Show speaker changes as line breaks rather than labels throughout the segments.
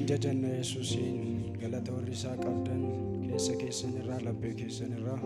Jajanna Yesuusiin galata warri isaa qabdan keessa keessanirraa labbee keessanirraa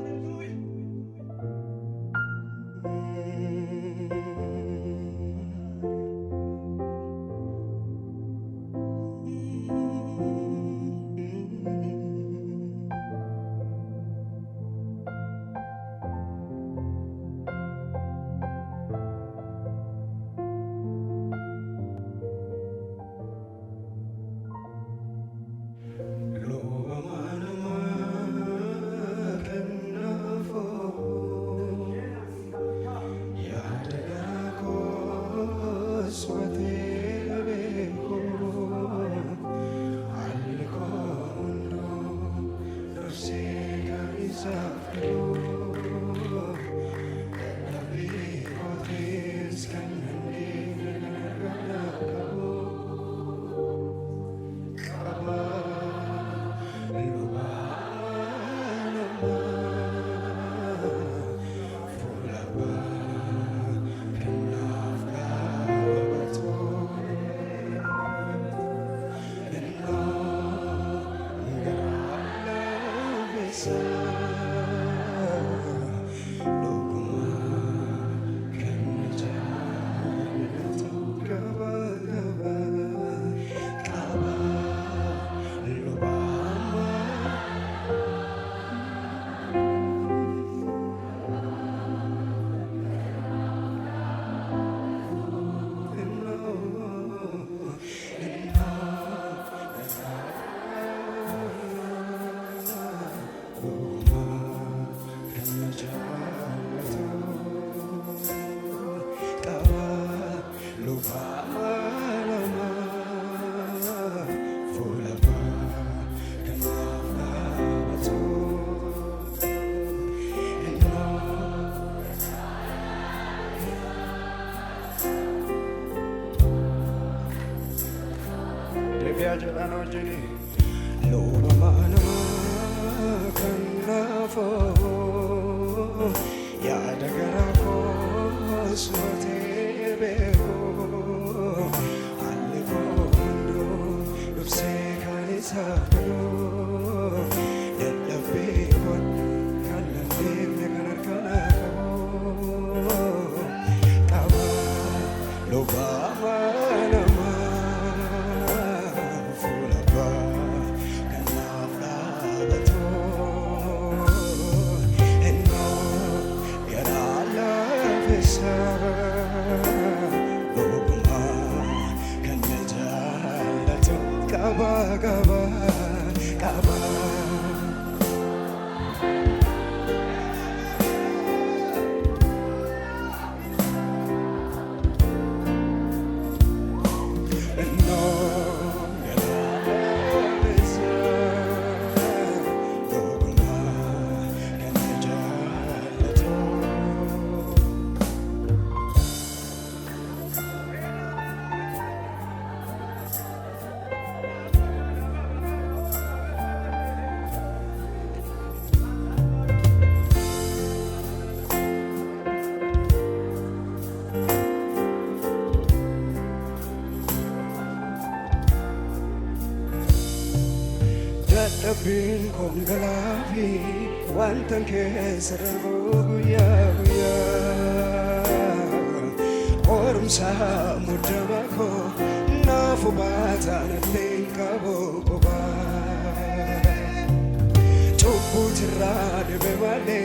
Bin kongalafi wantan kesarbu ya ya orum sa mudamako nafubata na tinkabo koba chuputira de bevale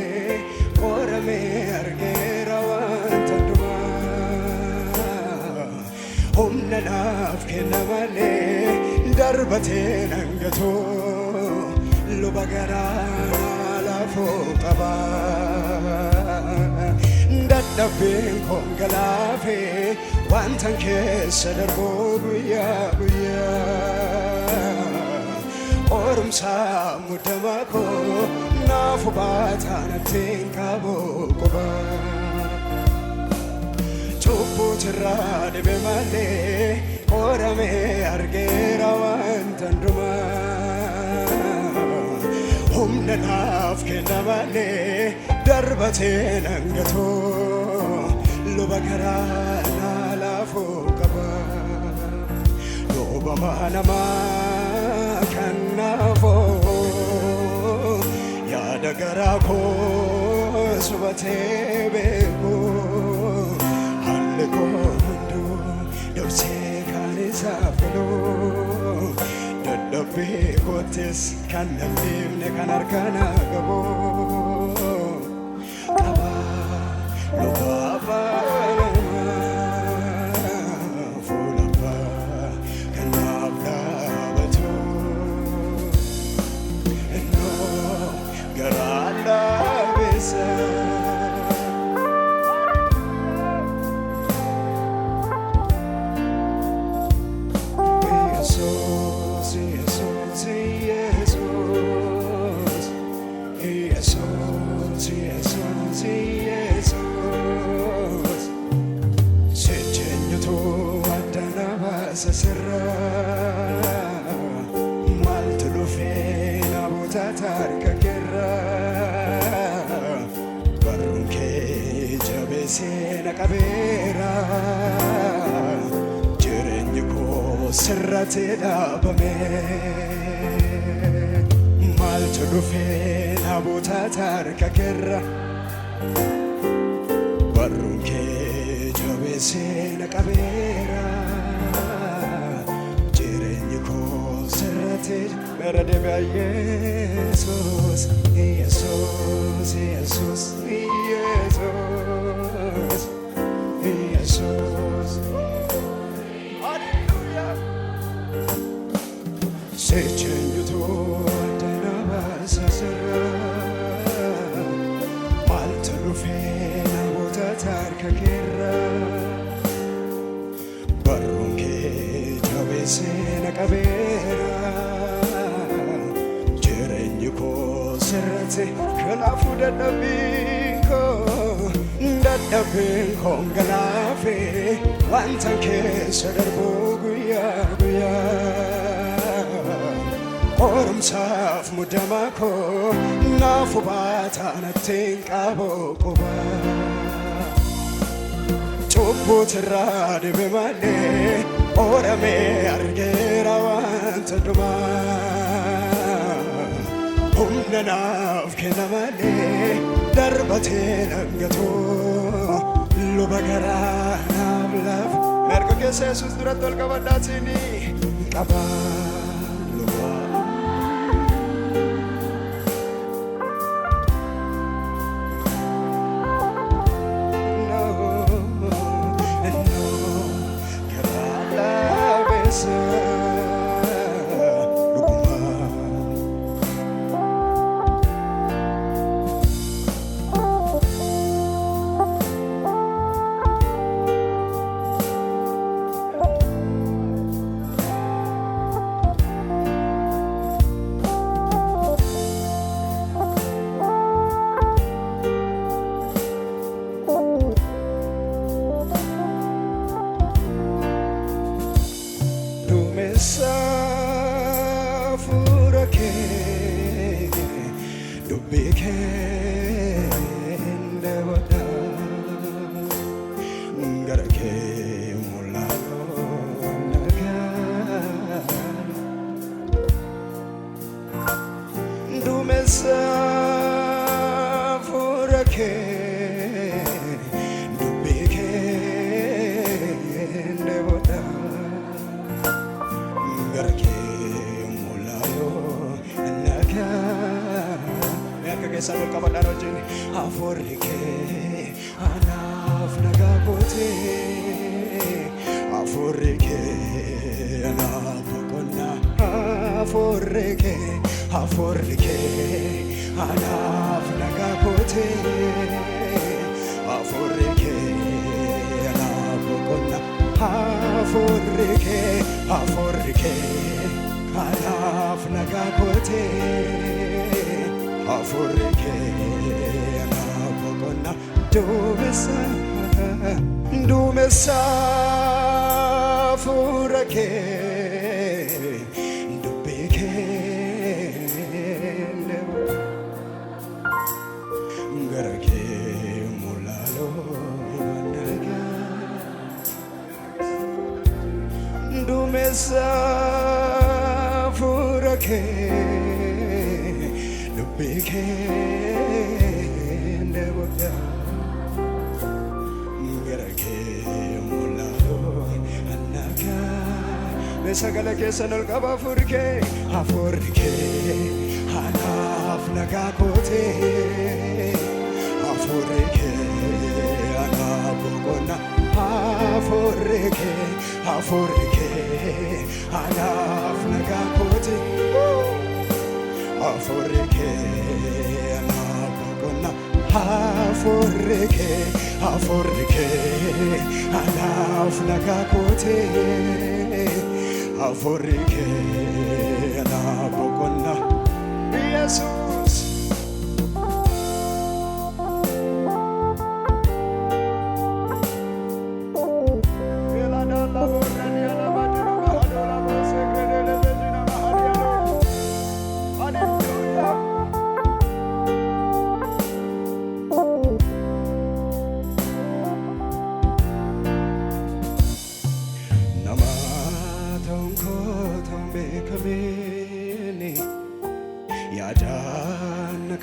orame argera wantan duma omna naf kenamale darbate nangato Lubagarana la fotaba Dadabin kongalafe Wantan kesadarbo buya buya Orum sa mudamako Nafubata na tinkabo koba Chuputira de bemale Orame argera wantan duma Humna naf kenamale darbate nangato lubagarana la fokaba loba manama naafo yaada garaa koo subatee beeku haalli koo hunduu dursee kan isaaf galu dadhabbii kootis kan namni kan harkaan qabu qaba lubaaba fuulaba kan naaf dhaabatu innoo garaa dhaabessa. Maaltu dhufee namoota harka keerra barruun kee jabeessee na qabeera jireenyi koo sirratti dhaabame maaltu dhufee namoota harka keerra barruun kee jabeessee na qabeera Merade be Jesus, Jesus, Jesus, Jesus, Jesus. Hallelujah. Sechen yuto adena basasera. Malta rufe na bota tarka kera. Barunke jabese na kabera. Kanaafuu dadhabbiin koo galaafee wantan keessa darbuu guyyaa guyyaa qorumsaaf muddamaa koo naafu baataa nattiin qaboo qubaa cubbuutirraa dhibe malee oramee argeera wanta dhumaa humna naaf kenna malee darbatee dhangatu luba garaa naaf laafu merga keessa Yesuus duratti ol qabadhaatini qaba luba garaa laabeessa Sabol kabadhaan wajjin hafuurri kee anaaf nagaa gootee hafuurri kee anaaf boqonnaa hafuurri kee anaaf nagaa gootee hafuurri kee anaaf boqonnaa hafuurri kee anaaf nagaa gootee hafuurri kee anaaf boqonnaa duumessa hafuura kee dubbii kee gara kee mul'aloo nagaa duumessa hafuura ke lubbi ke ndebota gara ke mulalo anaka mesagala ke sanal kaba afurke hanaf naga kote afurke anabogona afurke hanaf naga kote afurke anabogona afurke hanaf naga kote afurke anabogona Jesus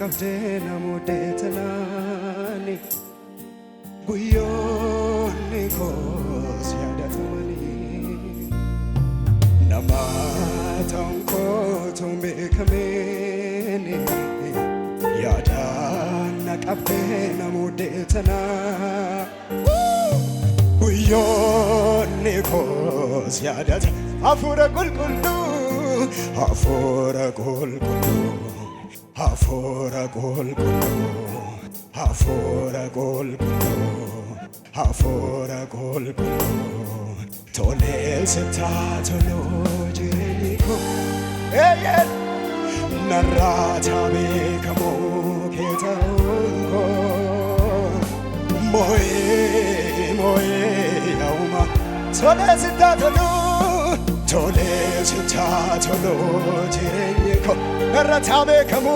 Kabdena mudetanani guyonni kos yadatamani namatam ko tumbe kameni yadana kabdena mudetana guyonni kos yadata afura kulkullu afura kulkullu afora golgolo tole seta tolo jiriko narrata be kamo ketango moe yauma tole seta tolo jiriko narrata be kamo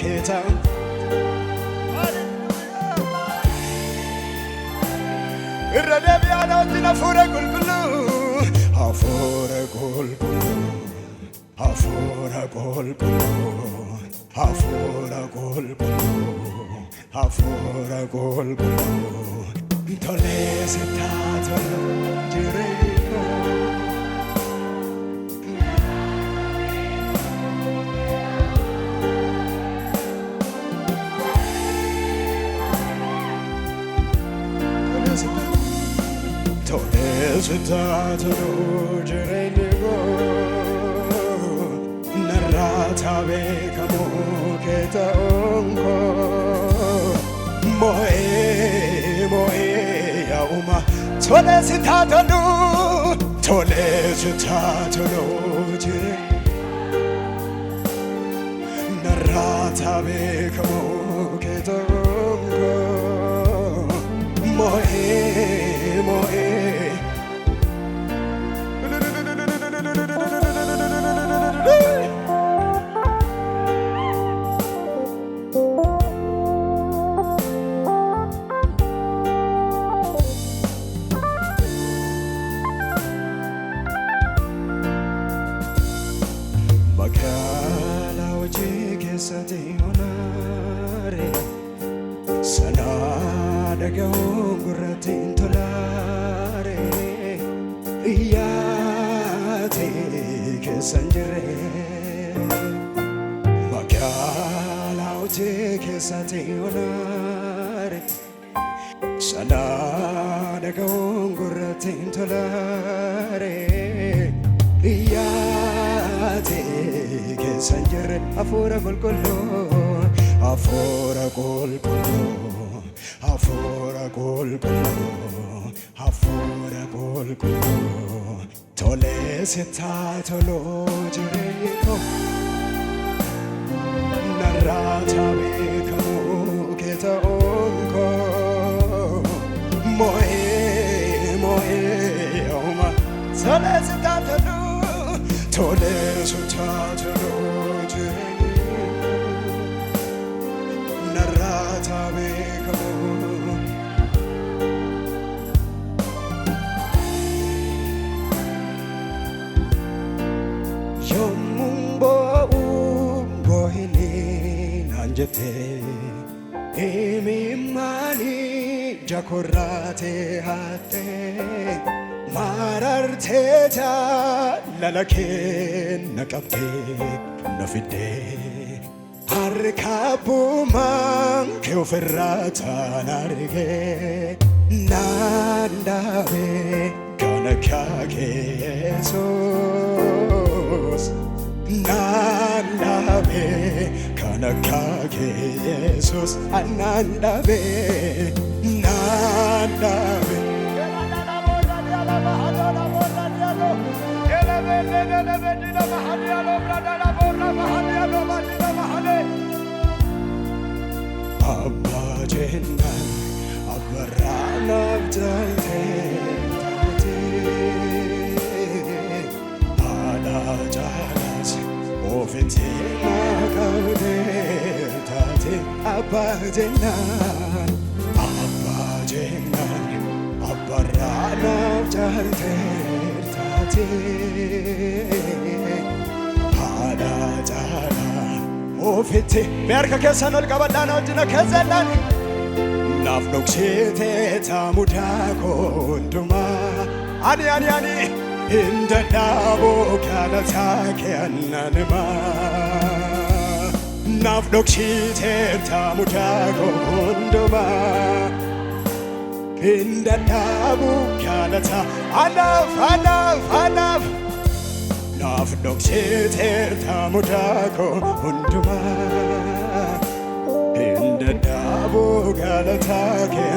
ketango Irradebiana tina fura gulgulu afura golgulu tole seta tolo jiriko Sitato Jerenigo Narrata Becamo Ketaonko Moe Yauma Tole Sitato Narrata Becamo Ketaonko Moe Bakala oji kesati onare sana daga guratin tolare iyate kesanjere bakala oji kesati onare sana daga guratin tolare iyate kesanjere afura golgolo tole seta tolo jiriko narrata becamo ketaonko moe yauma tole seta tolo jiriko narrata becamo jette imimani jakorate hatte mararte jaalalake naqabde nafide harkabuman ke ofirrata narge nandabe kanakake Jesus nandabe kanakake Jesus anandabe nandabe Abba jennan abarana jalte ala jalas ofente makaude tate Abba jennan abarana jalte tate ala jalas ofente merka kesanol qabadana wajjina kezellan naaf dhoksite taamudako hunduma ani inda dhaabo galataake annanima naaf dhoksite taamudako hunduma inda dhaabo galata anaaf naaf dhoksite taamudako hunduma inda dhaabo galataake